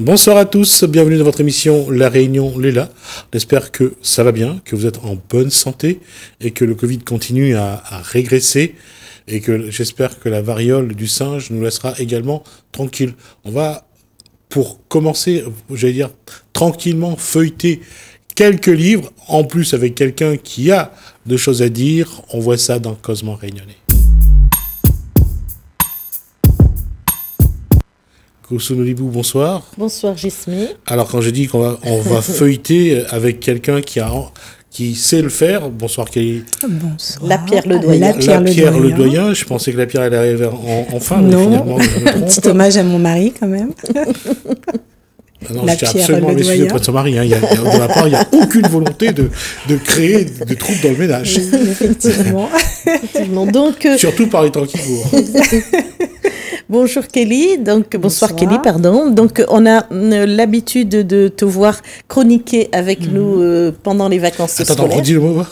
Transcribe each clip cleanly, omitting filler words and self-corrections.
Bonsoir à tous, bienvenue dans votre émission La Réunion Léla. J'espère que ça va bien, que vous êtes en bonne santé et que le Covid continue à régresser et que j'espère que la variole du singe nous laissera également tranquille. On va, pour commencer, j'allais dire, tranquillement feuilleter quelques livres, en plus avec quelqu'un qui a de choses à dire. On voit ça dans Cosmo Réunionnais. Kousou bonsoir. Bonsoir Gismi. Alors quand je dis qu'on va feuilleter avec quelqu'un qui sait le faire, bonsoir Kelly. Bonsoir. La Pierre Ledoyen. La Pierre Ledoyen. Je pensais que la Pierre elle arrivait enfin, mais finalement je me trompe. Un petit hommage à mon mari quand même. Ah non, je tiens absolument à m'excuser auprès de son mari. De ma part, il n'y a aucune volonté de créer des troubles dans le ménage. Effectivement. Donc, surtout par les temps qui courent. Bonjour Kelly, bonsoir Kelly, pardon. Donc on a l'habitude de te voir chroniquer avec nous pendant les vacances scolaires. Attends, redis le mot.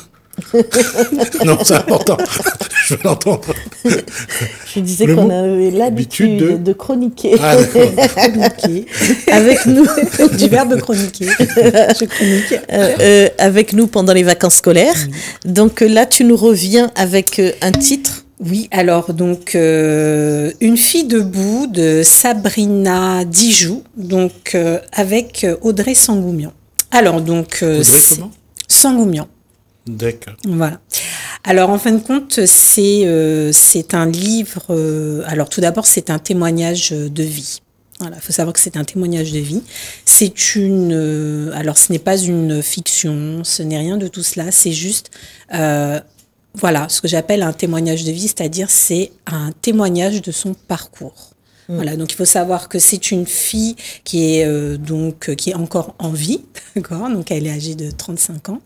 Non, c'est important. Je veux l'entendre. Je disais qu'on avait l'habitude de chroniquer. Ah, Chroniquer. Avec nous. Du verbe chroniquer. Je chronique. Avec nous pendant les vacances scolaires. Donc là, tu nous reviens avec un titre. Oui, alors donc Une fille debout de Sabrina Dijou, donc avec Audrey Sangoumian. Alors donc Audrey comment Sangoumian. D'accord. Voilà. Alors en fin de compte, c'est un livre. Alors tout d'abord, c'est un témoignage de vie. Voilà, il faut savoir que c'est un témoignage de vie. C'est alors ce n'est pas une fiction, ce n'est rien de tout cela. C'est juste voilà, ce que j'appelle un témoignage de vie, c'est-à-dire c'est un témoignage de son parcours. Voilà, donc il faut savoir que c'est une fille qui est qui est encore en vie, d'accord. Donc elle est âgée de 35 ans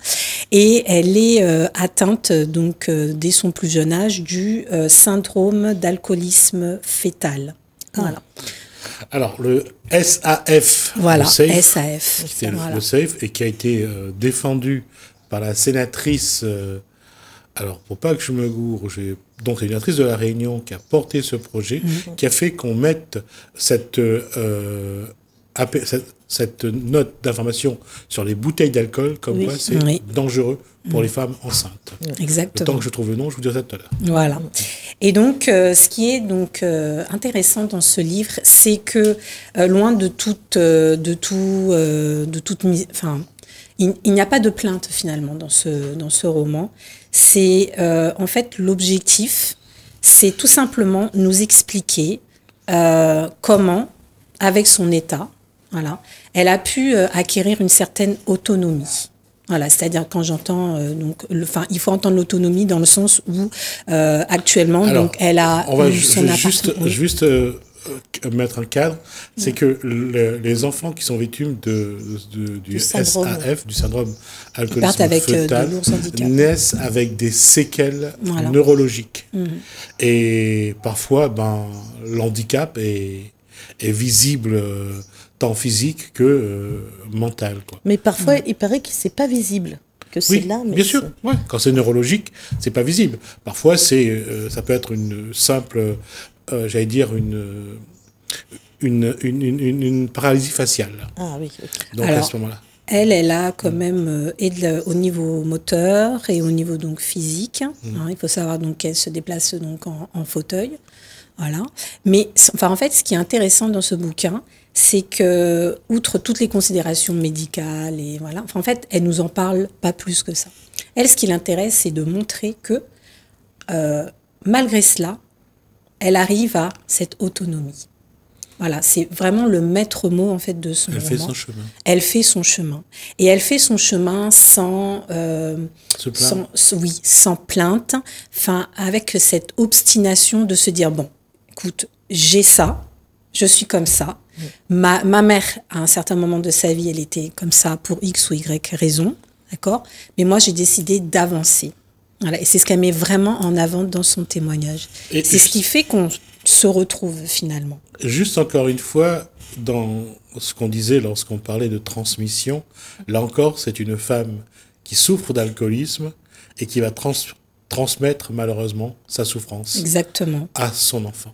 et elle est atteinte donc dès son plus jeune âge du syndrome d'alcoolisme fœtal. Voilà. Alors le SAF, voilà, le SAFE, SAF, c'était voilà. le SAFE et qui a été défendu par la sénatrice. Alors, pour pas que je me gourre, donc c'est une sénatrice de La Réunion qui a porté ce projet, qui a fait qu'on mette cette note d'information sur les bouteilles d'alcool, comme quoi c'est dangereux pour les femmes enceintes. Exactement. Le temps que je trouve le nom, je vous dirai ça tout à l'heure. Voilà. Et donc, ce qui est donc intéressant dans ce livre, c'est que loin de toute il n'y a pas de plainte finalement dans ce roman. C'est en fait l'objectif, c'est tout simplement nous expliquer comment, avec son état, voilà, elle a pu acquérir une certaine autonomie. Voilà, c'est-à-dire quand j'entends il faut entendre l'autonomie dans le sens où actuellement donc elle a son appartement. Juste mettre un cadre, c'est que les enfants qui sont victimes du SAF, du syndrome alcoolisme fœtal, naissent avec des séquelles neurologiques. Et parfois, l'handicap est visible tant physique que mental, quoi. Mais parfois, il paraît que c'est pas visible. Que c'est là, mais bien sûr. Ouais. Quand c'est neurologique, c'est pas visible. Parfois, ça peut être une simple, j'allais dire une paralysie faciale. Ah oui. Okay. Donc à ce moment-là. Elle a quand même au niveau moteur et au niveau donc physique. Il faut savoir donc qu'elle se déplace donc en fauteuil. Voilà. Mais en fait, ce qui est intéressant dans ce bouquin, c'est que, outre toutes les considérations médicales et voilà, en fait, elle nous en parle pas plus que ça. Elle, ce qui l'intéresse, c'est de montrer que malgré cela, elle arrive à cette autonomie. Voilà, c'est vraiment le maître mot en fait de son roman. Elle fait son chemin. Elle fait son chemin. Et elle fait son chemin sans plainte, avec cette obstination de se dire bon, écoute, j'ai ça, je suis comme ça. Ma mère, à un certain moment de sa vie, elle était comme ça pour X ou Y raison, d'accord. Mais moi, j'ai décidé d'avancer. Voilà, et c'est ce qu'elle met vraiment en avant dans son témoignage. Et c'est ce qui fait qu'on se retrouve finalement. Juste encore une fois, dans ce qu'on disait lorsqu'on parlait de transmission, là encore, c'est une femme qui souffre d'alcoolisme et qui va transmettre malheureusement sa souffrance. Exactement. À son enfant.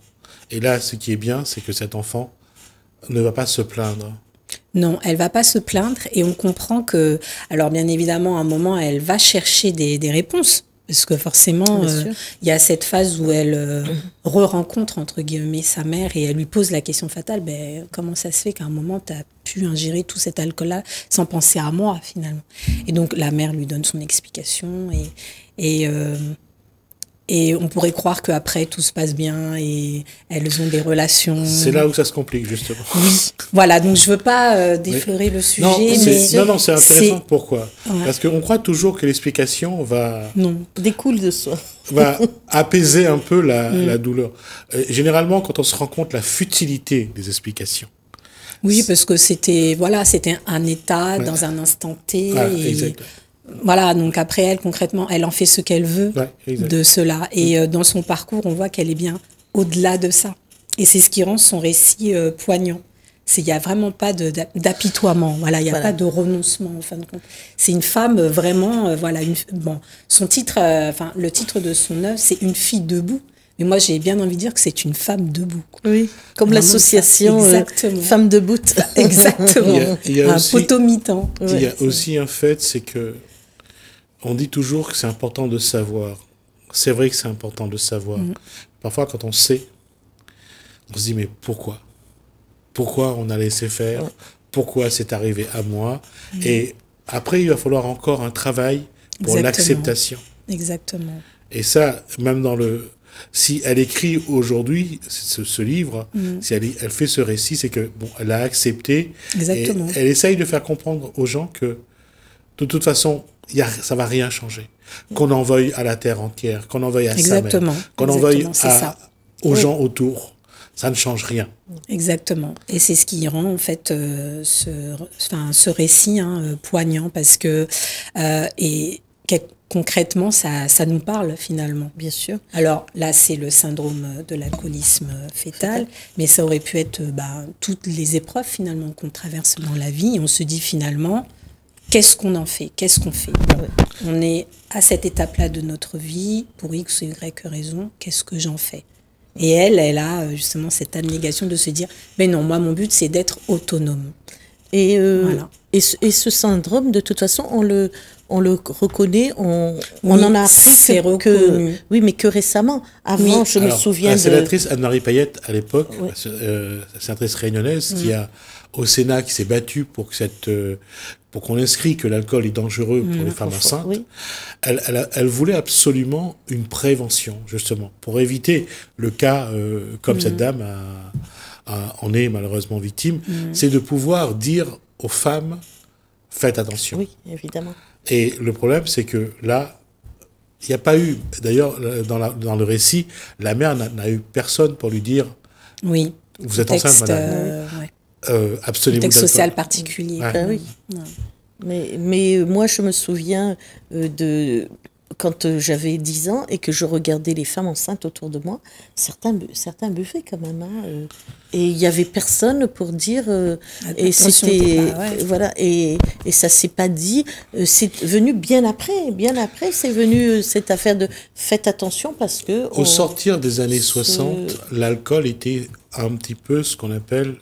Et là, ce qui est bien, c'est que cet enfant ne va pas se plaindre. Non, elle va pas se plaindre et on comprend que, alors bien évidemment, à un moment, elle va chercher des réponses. Parce que forcément, il y a cette phase où elle re-rencontre, entre guillemets, sa mère et elle lui pose la question fatale, ben, comment ça se fait qu'à un moment, tu as pu ingérer tout cet alcool-là sans penser à moi, finalement. Et donc, la mère lui donne son explication et on pourrait croire qu'après, tout se passe bien et elles ont des relations. C'est là où ça se complique, justement. Oui, voilà, donc je veux pas déflorer le sujet. Non, c'est intéressant. Pourquoi ? Parce qu'on croit toujours que l'explication découle de soi. va apaiser un peu la douleur. Généralement, quand on se rend compte la futilité des explications. Oui, parce que c'était un état dans un instant T. Exact. Voilà, donc après elle, concrètement, elle en fait ce qu'elle veut de cela. Et dans son parcours, on voit qu'elle est bien au-delà de ça. Et c'est ce qui rend son récit poignant. Il n'y a vraiment pas d'apitoiement, voilà, il n'y a pas de renoncement, en fin de compte. C'est une femme vraiment, son titre, le titre de son œuvre, c'est Une fille debout. Mais moi, j'ai bien envie de dire que c'est une femme debout. Oui, comme l'association Femmes debout. Exactement. Il y a un poteau mi-temps. Il y a aussi un fait, c'est que on dit toujours que c'est important de savoir. C'est vrai que c'est important de savoir. Parfois, quand on sait, on se dit, mais pourquoi ? Pourquoi on a laissé faire ? Pourquoi c'est arrivé à moi ? Et après, il va falloir encore un travail pour l'acceptation. Exactement. Et ça, même si elle écrit aujourd'hui ce livre, si elle fait ce récit, c'est que elle a accepté. Exactement. Et elle essaye de faire comprendre aux gens que de toute façon, ça va rien changer. Qu'on en veuille à la terre entière, qu'on en veuille à sa mère, qu'on en veuille aux gens autour, ça ne change rien. Exactement. Et c'est ce qui rend en fait ce récit poignant parce que concrètement, ça nous parle finalement. Bien sûr. Alors là, c'est le syndrome de l'alcoolisme fœtal, mais ça aurait pu être toutes les épreuves finalement qu'on traverse dans la vie. Et on se dit finalement, qu'est-ce qu'on en fait ? Qu'est-ce qu'on fait ? On est à cette étape-là de notre vie, pour X ou Y raison, qu'est-ce que j'en fais ? Et elle a justement cette abnégation de se dire, mais non, moi mon but c'est d'être autonome. Et ce syndrome, de toute façon, on le reconnaît, on en a appris mais que récemment. Avant, je me souviens la sénatrice Anne-Marie Payette, à l'époque, la sénatrice réunionnaise, au Sénat, qui s'est battue pour qu'on inscrit que l'alcool est dangereux pour les femmes enceintes, elle voulait absolument une prévention, justement, pour éviter le cas comme cette dame en est malheureusement victime, c'est de pouvoir dire aux femmes, faites attention. Oui, évidemment. Et le problème, c'est que là, il n'y a pas eu, d'ailleurs, dans le récit, la mère n'a eu personne pour lui dire, vous êtes enceinte, madame. Abstenez-vous. Contexte social particulier. Oui. Mais moi, je me souviens quand j'avais 10 ans et que je regardais les femmes enceintes autour de moi, certains buvaient quand même. Et il n'y avait personne pour dire... et c'était... voilà, et ça ne s'est pas dit. C'est venu bien après. Bien après, c'est venu cette affaire de faites attention parce que... Au sortir des années 60, l'alcool était un petit peu ce qu'on appelle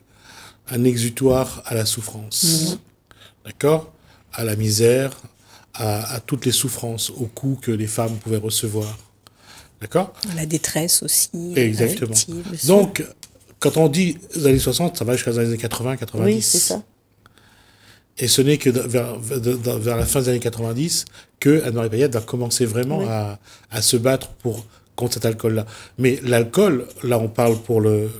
un exutoire à la souffrance. D'accord ? À la misère, à toutes les souffrances, aux coups que les femmes pouvaient recevoir. D'accord ? La détresse aussi. Exactement. Donc, quand on dit les années 60, ça va jusqu'à les années 80, 90. Oui, c'est ça. Et ce n'est que vers la fin des années 90 que Anne-Marie Payette va commencer vraiment à se battre contre cet alcool-là. Mais l'alcool, là on parle pour le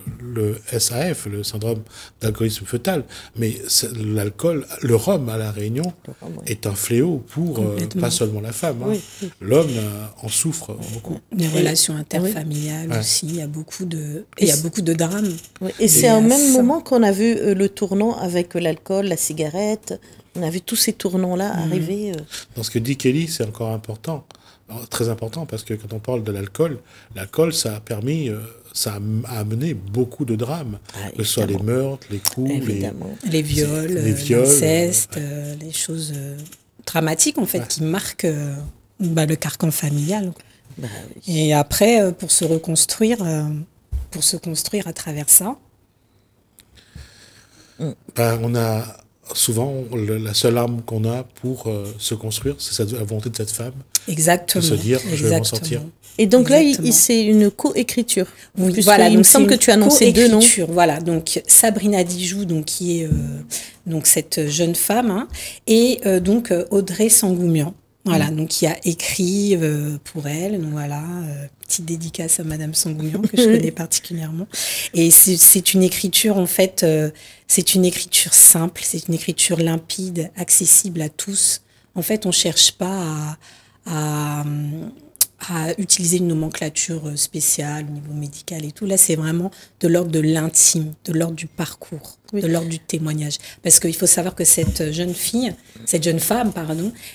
SAF, le syndrome d'alcoolisme fœtal, mais l'alcool, le rhum à La Réunion est un fléau pour pas seulement la femme. L'homme en souffre beaucoup. Les relations interfamiliales aussi, il y a beaucoup de drames. Et c'est au même moment qu'on a vu le tournant avec l'alcool, la cigarette, on a vu tous ces tournants-là arriver. Dans ce que dit Kelly, c'est encore important. Alors, très important parce que quand on parle de l'alcool, ça a permis, ça a amené beaucoup de drames, que ce soit les meurtres, les coups, les viols, l'inceste, les choses dramatiques en fait qui marquent le carcan familial. Et après, pour se construire à travers ça. On a souvent, la seule arme qu'on a pour se construire, c'est la volonté de cette femme. Exactement. De se dire, je vais m'en sortir. Et donc là, c'est une co-écriture. Oui, voilà. Il me semble que tu as annoncé 2 noms. Voilà, donc Sabrina Dijoux, donc, qui est donc cette jeune femme, hein, et donc Audrey Sangoumian. Voilà, donc qui a écrit pour elle. Donc voilà, petite dédicace à Madame Sangoumian que je connais particulièrement. Et c'est une écriture, en fait, c'est une écriture simple, c'est une écriture limpide, accessible à tous. En fait, on cherche pas à utiliser une nomenclature spéciale au niveau médical et tout. Là, c'est vraiment de l'ordre de l'intime, de l'ordre du parcours, de l'ordre du témoignage. Parce qu'il faut savoir que cette jeune femme,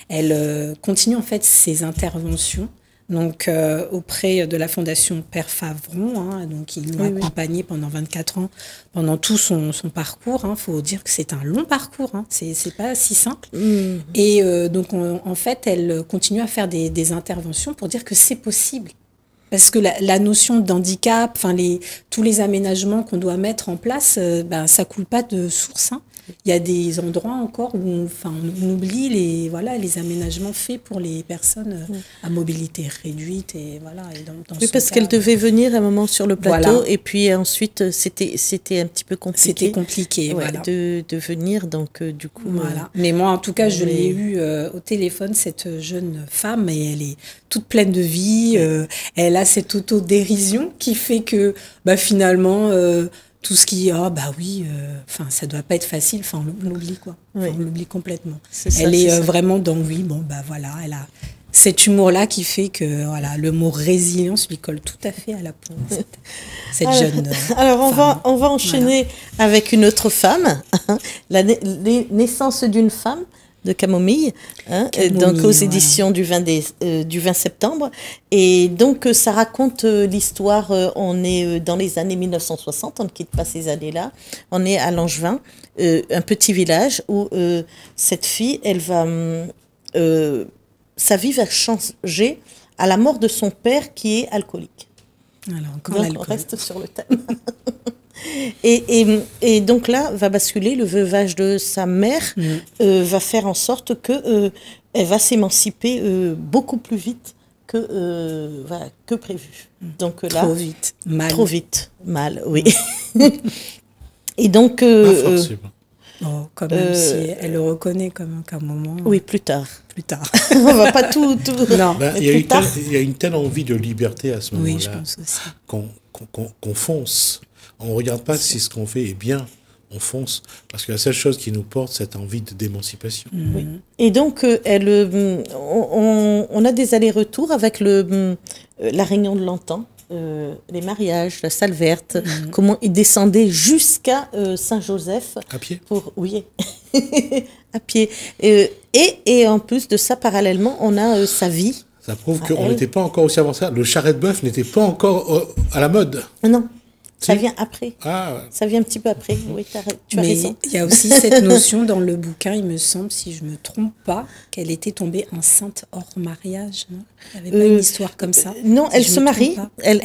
elle continue en fait ses interventions. Donc, auprès de la Fondation Père Favron, hein, donc il nous a accompagnés pendant 24 ans, pendant tout son parcours. Hein. Faut dire que c'est un long parcours, hein. C'est pas si simple. Et donc, en fait, elle continue à faire des interventions pour dire que c'est possible. Parce que la notion d'handicap, enfin tous les aménagements qu'on doit mettre en place, ça coule pas de source. Hein. Il y a des endroits encore où on oublie les aménagements faits pour les personnes à mobilité réduite. Et voilà, et dans parce qu'elle devait venir un moment sur le plateau et puis ensuite c'était un petit peu compliqué. C'était compliqué, voilà. de venir, donc du coup... Voilà. Mais moi, en tout cas, je l'ai eu au téléphone, cette jeune femme, et elle est toute pleine de vie. Elle a cette autodérision qui fait que finalement... tout ce qui ça doit pas être facile, on l'oublie quoi. On l'oublie complètement. Elle est vraiment dans elle a cet humour là qui fait que le mot résilience lui colle tout à fait à la peau, cette jeune alors femme. on va enchaîner avec une autre femme, la naissance d'une femme de Camomille, donc aux éditions du 20 septembre. Et donc, ça raconte l'histoire, on est dans les années 1960, on ne quitte pas ces années-là, on est à Langevin, un petit village où cette fille, elle va... sa vie va changer à la mort de son père qui est alcoolique. Alors, encore donc, on reste sur le thème. Et donc là, va basculer le veuvage de sa mère, va faire en sorte que elle va s'émanciper beaucoup plus vite que prévu. Donc là, trop vite, mal, oui. Et donc, quand même, si elle le reconnaît comme un moment. Oui, plus tard. On va pas tout. Non. Il y a une telle envie de liberté à ce moment-là. Oui, je pense aussi. Qu'on fonce. On ne regarde pas si ce qu'on fait est bien, on fonce. Parce que la seule chose qui nous porte, c'est cette envie d'émancipation. Oui. Et donc, on a des allers-retours avec la Réunion de l'Antan, les mariages, la salle verte, comment ils descendaient jusqu'à Saint-Joseph. À pied. Oui, à pied. Et en plus de ça, parallèlement, on a sa vie. Ça prouve qu'on n'était pas encore aussi avancé. Le charret de bœuf n'était pas encore à la mode. Non. Ça vient après. Ah, ouais. Ça vient un petit peu après. Oui, tu as raison. Il y a aussi cette notion dans le bouquin, il me semble, si je ne me trompe pas, qu'elle était tombée enceinte hors mariage. Non, il n'y avait pas une histoire comme ça. Non, elle se marie.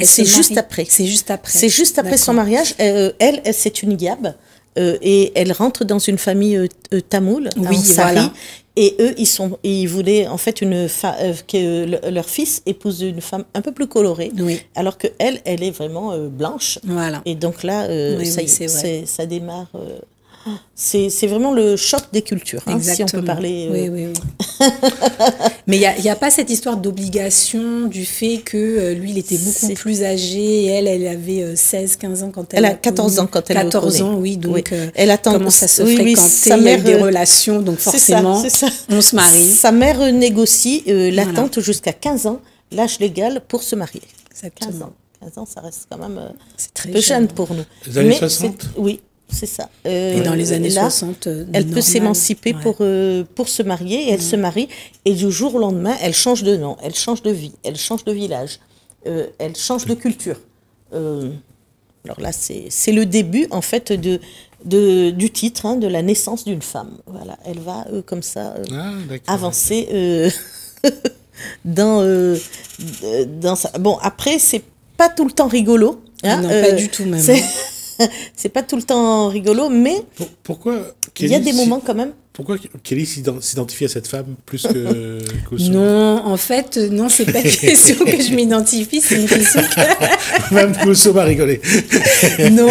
C'est juste après. C'est juste après. C'est juste après son mariage. Elle, c'est une Yab. Et elle rentre dans une famille tamoule, en Sari. Voilà. Et eux, ils voulaient en fait que leur fils épouse une femme un peu plus colorée, alors que elle est vraiment blanche. Voilà. Et donc là, ça démarre. C'est vraiment le choc des cultures, si on peut parler. Oui. Mais il n'y a pas cette histoire d'obligation du fait que lui, il était beaucoup plus âgé et elle avait 16-15 ans quand elle a 14 ans quand elle 14 ans, oui. Donc, elle attend commence à se fréquenter, sa mère, il y a eu des relations, donc forcément, on se marie. Sa mère négocie l'attente jusqu'à 15 ans, l'âge légal pour se marier. Exactement. 15 ans, ça reste quand même très un peu jeune pour nous. Les années 60 Oui. C'est ça. Et dans les années 60, elle peut s'émanciper pour se marier, et elle se marie, et du jour au lendemain, elle change de nom, elle change de vie, elle change de village, elle change de culture. Alors là, c'est le début, en fait, du titre, de la naissance d'une femme. Voilà, elle va, comme ça, avancer dans ça. Bon, après, c'est pas tout le temps rigolo. Non, pas du tout même. c'est pas tout le temps rigolo, mais Pourquoi il y a Kelly des moments quand même. Pourquoi Kelly s'identifie à cette femme plus que qu'au Non, en fait, non, c'est pas une question que je m'identifie, c'est une question que... Même Kousseau va rigoler. Non.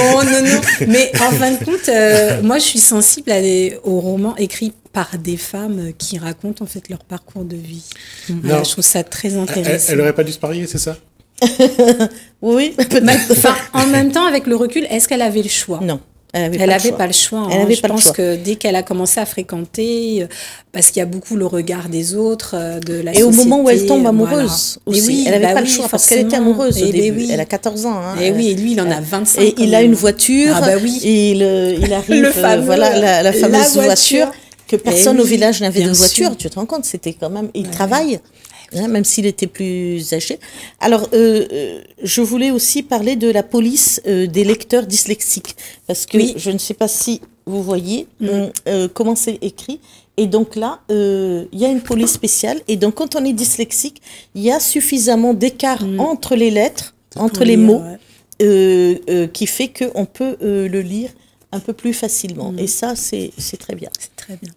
Mais en fin de compte, moi, je suis sensible aux romans écrits par des femmes qui racontent en fait leur parcours de vie. Voilà, je trouve ça très intéressant. Elle aurait pas dû se marier, c'est ça? Oui, Enfin, en même temps, avec le recul, est-ce qu'elle avait le choix? Non. Elle n'avait pas le choix. Hein. Elle avait Je pas le pense choix. que dès qu'elle a commencé à fréquenter, parce qu'il y a beaucoup le regard des autres, de la Et société. au moment où elle tombe voilà. amoureuse Et aussi, oui, elle n'avait bah pas le oui, choix parce qu'elle était forcément. amoureuse au Et début. oui. Elle a 14 ans. Hein. Et oui, et lui, il en a 25. Et il a même. une voiture. Ah bah oui. Et il arrive, Le fameux- voilà, la fameuse la voiture que personne Eh au oui, village n'avait de bien voiture. sûr. Tu te rends compte, c'était quand même. Il travaille. Hein, même s'il était plus âgé. Alors, je voulais aussi parler de la police des lecteurs dyslexiques, parce que Oui. je ne sais pas si vous voyez comment c'est écrit. Et donc là, il y a une police spéciale. Et donc, quand on est dyslexique, il y a suffisamment d'écart entre les lettres, entre les lire, mots, ouais. qui fait qu'on peut le lire un peu plus facilement. Et ça, c'est très bien. C'est très bien.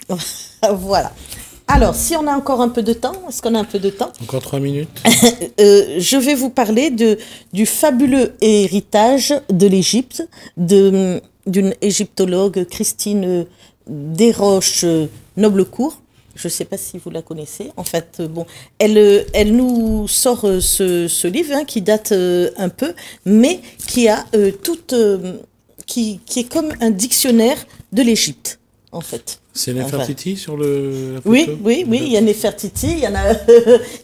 Voilà. Alors, si on a encore un peu de temps, est-ce qu'on a un peu de temps? Encore 3 minutes. Je vais vous parler du fabuleux héritage de l'Égypte, d'une égyptologue, Christine Desroches-Noblecourt. Je ne sais pas si vous la connaissez. En fait, bon, elle nous sort ce livre hein, qui date un peu, mais qui a qui est comme un dictionnaire de l'Égypte, en fait. C'est Enfin, Nefertiti sur la photo? oui, il y a Nefertiti, il y en a,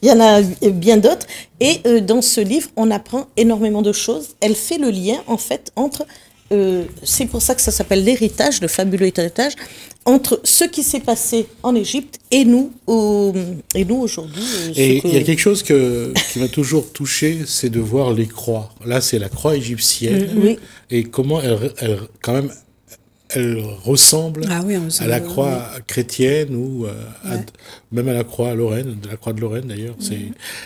il y en a bien d'autres. Et dans ce livre, on apprend énormément de choses. Elle fait le lien, en fait, entre... c'est pour ça que ça s'appelle l'héritage, le fabuleux héritage, entre ce qui s'est passé en Égypte et nous aujourd'hui. Et il y a quelque chose qui m'a toujours touché, c'est de voir les croix. Là, c'est la croix égyptienne. Oui. Et comment quand même, elle ressemble Ah oui, à la croix chrétienne ou même à la croix Lorraine, de la croix de Lorraine d'ailleurs.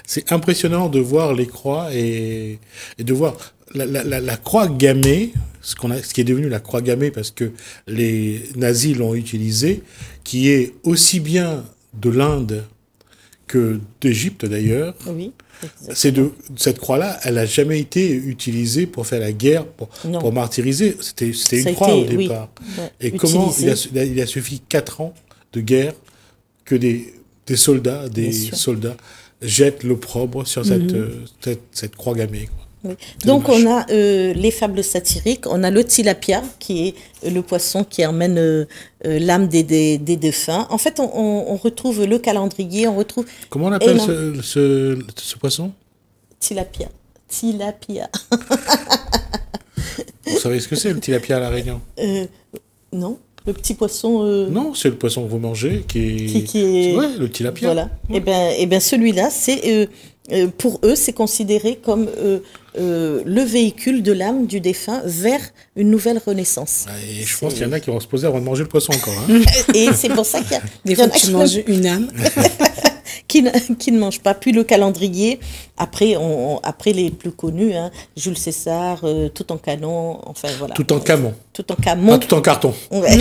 C'est impressionnant de voir les croix et de voir la croix gammée, ce qui est devenu la croix gammée parce que les nazis l'ont utilisée, qui est aussi bien de l'Inde que d'Égypte d'ailleurs. Oui. Cette croix-là, elle n'a jamais été utilisée pour faire la guerre, pour martyriser. C'était une croix au départ. Oui, ouais, et comment utilisée. il a suffi 4 ans de guerre que des soldats jettent l'opprobre sur cette croix gammée. Quoi. Oui. Donc on a les fables satiriques, on a le tilapia qui est le poisson qui emmène l'âme des défunts. En fait, on retrouve le calendrier, on retrouve... Comment on appelle ce poisson? Tilapia. Vous savez ce que c'est le tilapia à La Réunion? Non, le petit poisson... Non, c'est le poisson que vous mangez qui est... Ouais, le tilapia. Voilà. Ouais. Et ben celui-là, c'est... pour eux, c'est considéré comme le véhicule de l'âme du défunt vers une nouvelle renaissance. Et je pense qu'il y en a qui vont se poser avant de manger le poisson encore. Hein. Et c'est pour ça qu'il y a Des fois, tu manges une âme. qui ne mangent pas. Puis le calendrier, après les plus connus, hein, Jules César, Toutankhamon, enfin voilà. Toutankhamon. Toutankhamon. Pas tout en carton. Ouais.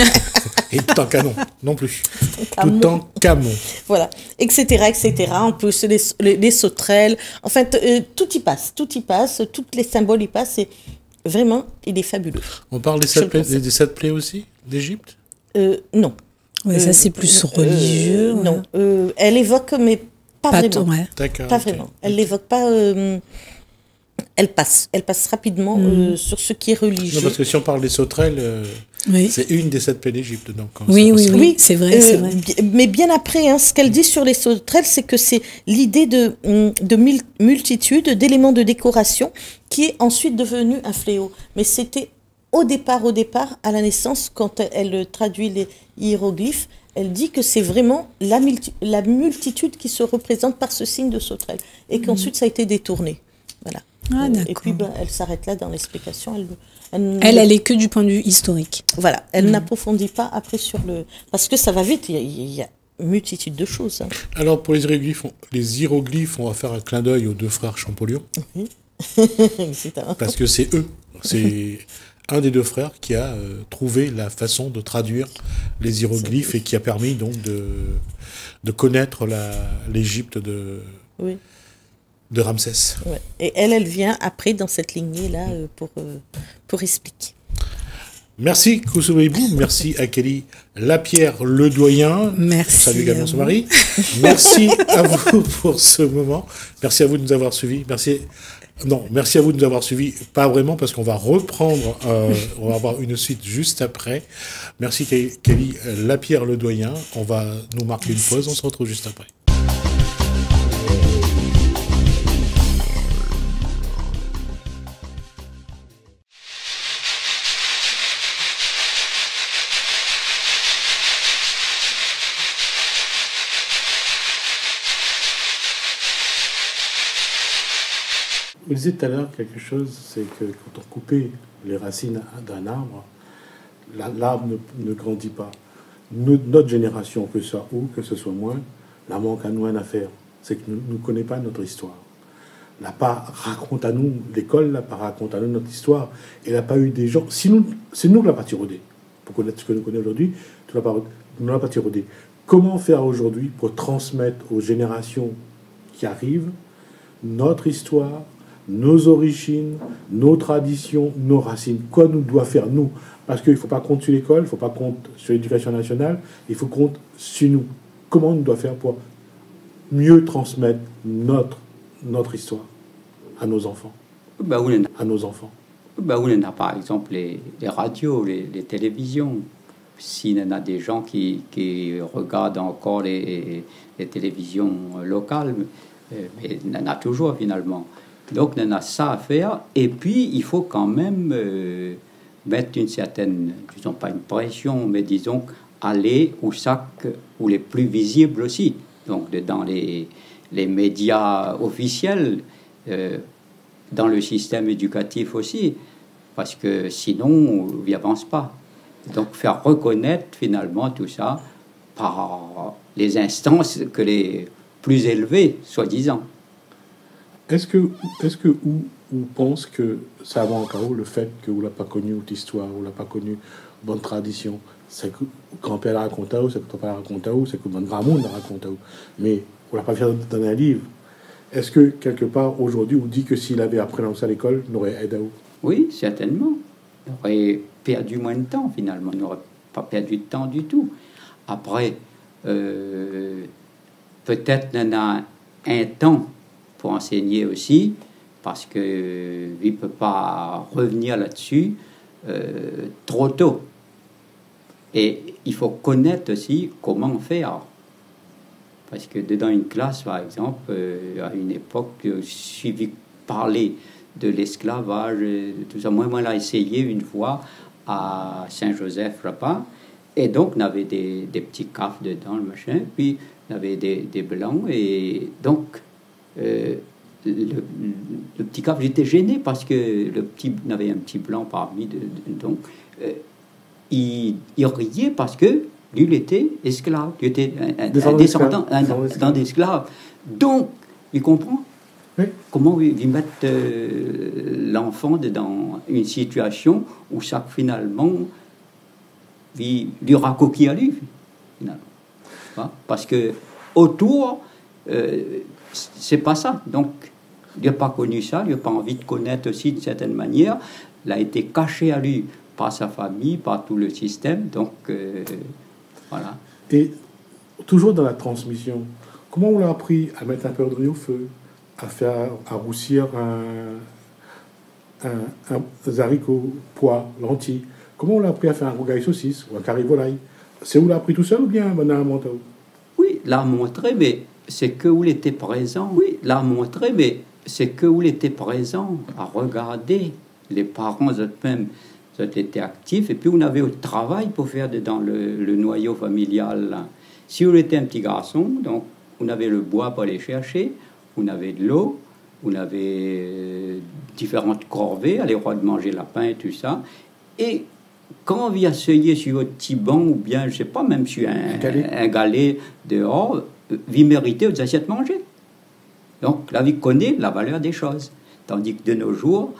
Et tout en canon, non plus. Toutankhamon. Tout en camon. Voilà, etc. En plus, les sauterelles, en fait, tout y passe, tous les symboles y passent, et vraiment, il est fabuleux. On parle des 7 plaies aussi, d'Égypte? Non. Ouais, ça, c'est plus religieux. Ouais. Non, elle évoque, mais pas vraiment. Ouais. D'accord. Pas vraiment. Elle l'évoque pas. Elle passe rapidement sur ce qui est religieux. Non, parce que si on parle des sauterelles, Oui. c'est une des 7 plaies d'Égypte. Donc, Oui, c'est vrai, c'est vrai. Mais bien après, hein, ce qu'elle dit sur les sauterelles, c'est que c'est l'idée de multitude d'éléments de décoration qui est ensuite devenu un fléau. Mais c'était au départ, à la naissance, quand elle traduit les hiéroglyphes, elle dit que c'est vraiment la multitude qui se représente par ce signe de sauterelle. Et qu'ensuite, ça a été détourné. Voilà. Ah, d'accord. Et puis, elle s'arrête là dans l'explication. Elle est que du point de vue historique. Voilà, elle n'approfondit pas après sur le... Parce que ça va vite, il y a une multitude de choses. Hein. Alors, pour les hiéroglyphes, on va faire un clin d'œil aux 2 frères Champollion. Etc. Parce que c'est eux. C'est un des deux frères qui a trouvé la façon de traduire les hiéroglyphes et qui a permis donc de connaître l'Égypte de Ramsès. Ouais. Et elle vient après dans cette lignée-là pour expliquer. Merci Kousouibou, merci à Kelly Lapierre le doyen. Merci. Salut également son mari. Merci à vous pour ce moment. Merci à vous de nous avoir suivis. Merci à vous de nous avoir suivis. Pas vraiment parce qu'on va reprendre, on va avoir une suite juste après. Merci Kelly Lapierre le doyen. On va nous marquer une pause. On se retrouve juste après. Vous disiez tout à l'heure quelque chose, c'est que quand on coupait les racines d'un arbre, l'arbre ne grandit pas. Notre génération, que ce soit ou que ce soit moins, la manque à nous un affaire. C'est que nous ne connaissons pas notre histoire. La pas raconte à nous, l'école n'a pas raconte à nous notre histoire. Elle n'a pas eu des gens. C'est nous qui l'a pas tirodé. Pour connaître ce que nous connaissons aujourd'hui, nous l'a pas tirodé. Comment faire aujourd'hui pour transmettre aux générations qui arrivent notre histoire, nos origines, nos traditions, nos racines. Quoi nous doit faire nous? Parce qu'il ne faut pas compter sur l'école, il ne faut pas compter sur l'éducation nationale, il faut compter sur nous. Comment on doit faire pour mieux transmettre notre histoire à nos enfants? À nos enfants. On a par exemple les radios, les télévisions. S'il y en a des gens qui regardent encore les télévisions locales, mais il y en a toujours finalement. Donc, on a ça à faire. Et puis, il faut quand même mettre une certaine, disons pas une pression, mais disons aller au sac où les plus visibles aussi. Donc, dans les médias officiels, dans le système éducatif aussi, parce que sinon, on n'y avance pas. Donc, faire reconnaître finalement tout ça par les instances que les plus élevées, soi-disant. Est-ce que vous pense que ça va encore le fait que vous n'avez pas connu votre histoire, vous n'avez pas connu bonne tradition? C'est que grand-père la raconte à vous, c'est que ton père la raconte à vous, c'est que votre grand-monde la raconte à vous. Mais vous ne l'avez pas fait dans un livre. Est-ce que quelque part aujourd'hui vous dit que s'il avait appris ça à l'école, il aurait aidé à vous? Oui, certainement. Il aurait perdu moins de temps finalement, il n'aurait pas perdu de temps du tout. Après, peut-être il y en a un temps pour enseigner aussi, parce qu'il ne peut pas revenir là-dessus trop tôt. Et il faut connaître aussi comment faire. Parce que dans une classe, par exemple, à une époque, suivi parler de l'esclavage, tout ça. Moi, on l'a essayé une fois à Saint-Joseph, là-bas. Et donc, on avait des petits cafes dedans, le machin. Puis, on avait des blancs. Et donc, le petit caf, j'étais gêné parce que le petit avait un petit blanc parmi, donc il riait parce que lui, il était esclave, il était un descendant d'esclave. Donc, il comprend comment ils mettent l'enfant dans une situation où ça finalement lui racoquille à lui, finalement. Parce que autour c'est pas ça. Donc, il n'a pas connu ça, il n'a pas envie de connaître aussi d'une certaine manière. Il a été caché à lui par sa famille, par tout le système. Donc, voilà. Et toujours dans la transmission, comment on l'a appris à mettre un peu d'huile au feu, à roussir un haricot, pois, lentilles? Comment on l'a appris à faire un rogaille saucisse ou un carré volaille? C'est où l'a appris tout seul ou bien on a montré? Oui, l'a montré, mais c'est que où il était présent. Oui, l'a montré, mais c'est que où il était présent à regarder. Les parents eux-mêmes étaient actifs, et puis on avait au travail pour faire dans le noyau familial. Si on était un petit garçon, donc on avait le bois pour aller chercher, on avait de l'eau, on avait différentes corvées, aller de manger la pain et tout ça. Et quand on vient s'asseoir sur votre petit banc, ou bien, je sais pas, même sur un galet dehors, vie méritée aux assiettes mangées. Donc, la vie connaît la valeur des choses. Tandis que de nos jours,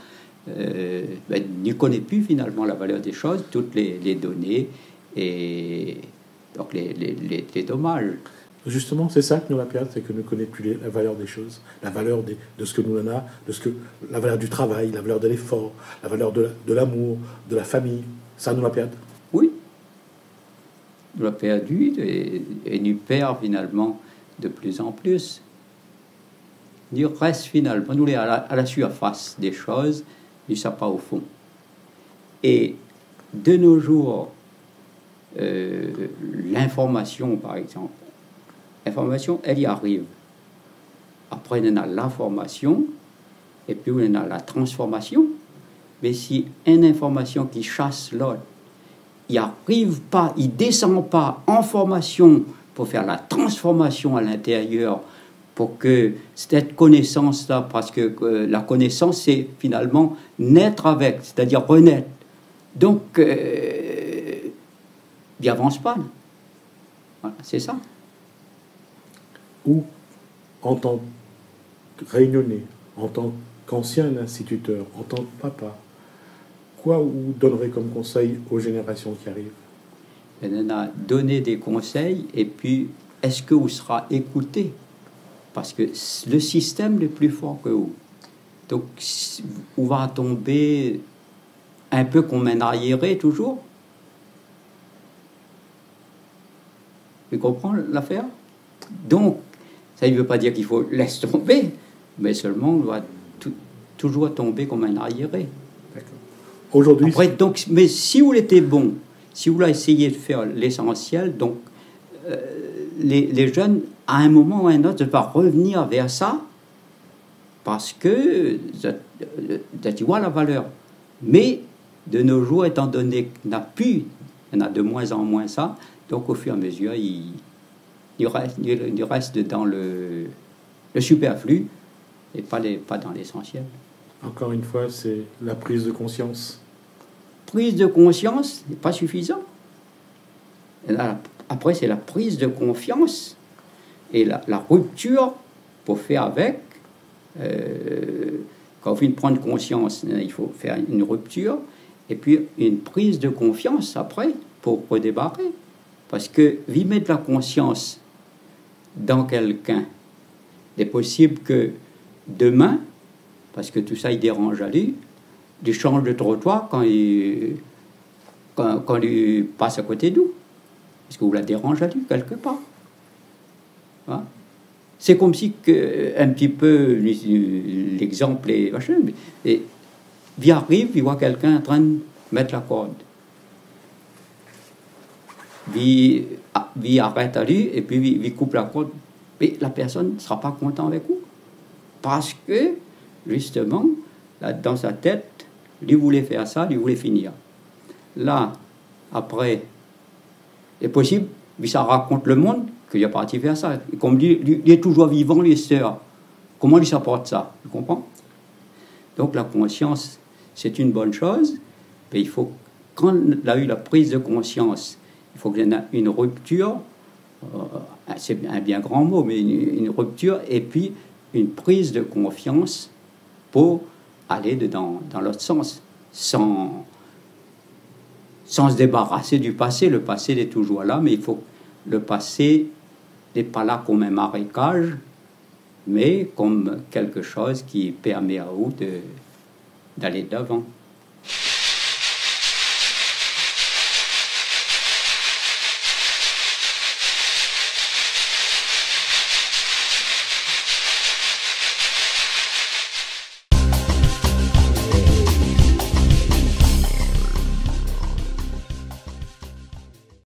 ne connaît plus finalement la valeur des choses, toutes les données et donc les dommages. Justement, c'est ça que nous la perte, c'est que nous ne connaissons plus la valeur des choses, la valeur de ce que nous en a, la valeur du travail, la valeur de l'effort, la valeur de l'amour, de la famille. Ça nous la perd. Oui, nous l'a perdu et nous perd finalement de plus en plus. Nous reste finalement, nous sommes à la surface des choses, nous ne sommes pas au fond. Et de nos jours, l'information, par exemple, l'information, elle y arrive. Après, on a l'information, et puis on a la transformation. Mais si une information qui chasse l'autre, il n'arrive pas, il ne descend pas en formation pour faire la transformation à l'intérieur, pour que cette connaissance-là, parce que la connaissance, c'est finalement naître avec, c'est-à-dire renaître. Donc, il n'avance pas. Voilà, c'est ça. Ou, en tant que réunionnais, en tant qu'ancien instituteur, en tant que papa, quoi vous donnerez comme conseil aux générations qui arrivent? On a donné des conseils, et puis, est-ce que vous serez écouté? Parce que le système est plus fort que vous. Donc, vous va tomber un peu comme un arriéré, toujours. Vous comprenez l'affaire? Donc, ça ne veut pas dire qu'il faut laisser tomber, mais seulement on doit toujours tomber comme un arriéré. Aujourd'hui, après, donc, mais si vous l'étiez bon, si vous essayez de faire l'essentiel, donc les jeunes, à un moment ou à un autre, vont revenir vers ça parce que tu vois la valeur. Mais de nos jours, étant donné qu'il n'y en a plus, il y en a de moins en moins ça, donc au fur et à mesure, il reste dans le superflu et pas dans l'essentiel. Encore une fois, c'est la prise de conscience. Prise de conscience n'est pas suffisant. Et là, après, c'est la prise de confiance et la rupture pour faire avec. Quand on vient de prendre conscience, il faut faire une rupture et puis une prise de confiance après pour redémarrer. Parce que vivre mettre la conscience dans quelqu'un, il est possible que demain, parce que tout ça il dérange à lui, il change de trottoir quand il passe à côté d'où. Parce que vous la dérange à lui quelque part. Hein? C'est comme si un petit peu l'exemple est machin, et il arrive, il voit quelqu'un en train de mettre la corde. Il arrête à lui et puis il coupe la corde. Mais la personne ne sera pas contente avec vous. Parce que, justement, là, dans sa tête, lui voulait faire ça, lui voulait finir. Là, après, c'est possible, puis ça raconte le monde qu'il est parti faire ça. Et comme lui est toujours vivant, les sœurs, comment lui s'apporte ça? Tu comprends? Donc la conscience, c'est une bonne chose, mais il faut, quand on a eu la prise de conscience, il faut qu'il y ait une rupture, c'est un bien grand mot, mais une rupture, et puis une prise de confiance pour aller dans l'autre sens, sans se débarrasser du passé. Le passé il est toujours là, mais il faut le passé n'est pas là comme un marécage, mais comme quelque chose qui permet à vous d'aller d'avant.